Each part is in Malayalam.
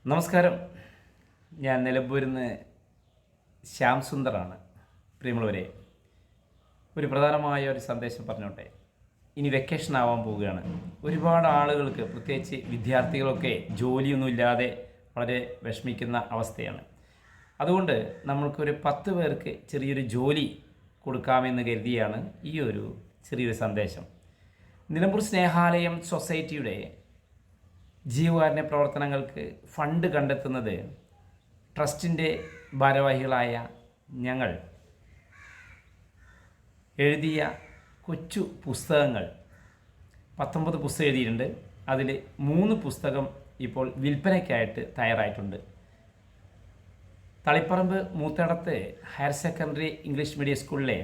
നമസ്കാരം. ഞാൻ നിലമ്പൂരിൽ നിന്ന് ശ്യാം സുന്ദറാണ്. പ്രിയമുള്ളവരെ, ഒരു പ്രധാനമായ ഒരു സന്ദേശം പറഞ്ഞോട്ടെ. ഇനി വെക്കേഷൻ ആവാൻ പോവുകയാണ്. ഒരുപാട് ആളുകൾക്ക്, പ്രത്യേകിച്ച് വിദ്യാർത്ഥികളൊക്കെ ജോലിയൊന്നുമില്ലാതെ വളരെ വിഷമിക്കുന്ന അവസ്ഥയാണ്. അതുകൊണ്ട് നമ്മൾക്കൊരു 10 പേർക്ക് ചെറിയൊരു ജോലി കൊടുക്കാമെന്ന് കരുതിയാണ് ഈ ഒരു ചെറിയൊരു സന്ദേശം. നിലമ്പൂർ സ്നേഹാലയം സൊസൈറ്റിയുടെ ജീവകാരുണ്യ പ്രവർത്തനങ്ങൾക്ക് ഫണ്ട് കണ്ടെത്തുന്നത് ട്രസ്റ്റിൻ്റെ ഭാരവാഹികളായ ഞങ്ങൾ എഴുതിയ കൊച്ചു പുസ്തകങ്ങൾ 19 പുസ്തകം എഴുതിയിട്ടുണ്ട്. അതിൽ 3 പുസ്തകം ഇപ്പോൾ വിൽപ്പനയ്ക്കായിട്ട് തയ്യാറായിട്ടുണ്ട്. Taliparamba Moothedath higher secondary English medium സ്കൂളിലെ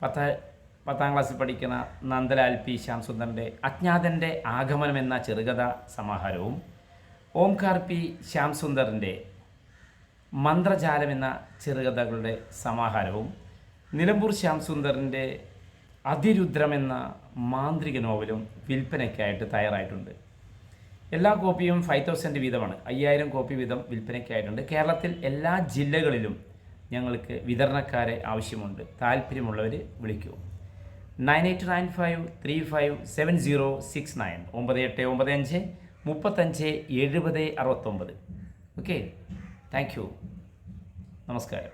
10ാം ക്ലാസ്സിൽ പഠിക്കുന്ന നന്ദലാൽ പി ശ്യാംസുന്ദറിൻ്റെ അജ്ഞാതൻ്റെ ആഗമനം എന്ന ചെറുകഥ സമാഹാരവും, ഓംകാർ പി ശ്യാംസുന്ദറിൻ്റെ മന്ത്രജാലം എന്ന ചെറുകഥകളുടെ സമാഹാരവും, നിലമ്പൂർ ശ്യാംസുന്ദറിൻ്റെ അതിരുദ്രം എന്ന മാന്ത്രിക നോവലും വിൽപ്പനയ്ക്കായിട്ട് തയ്യാറായിട്ടുണ്ട്. എല്ലാ കോപ്പിയും 5000 വീതമാണ്. 5000 കോപ്പി വീതം വിൽപ്പനയ്ക്കായിട്ടുണ്ട്. കേരളത്തിൽ എല്ലാ ജില്ലകളിലും ഞങ്ങൾക്ക് വിതരണക്കാരെ ആവശ്യമുണ്ട്. താല്പര്യമുള്ളവർ വിളിക്കൂ. 9895357069 9895 35 70 69. Okay, thank you. നമസ്കാരം.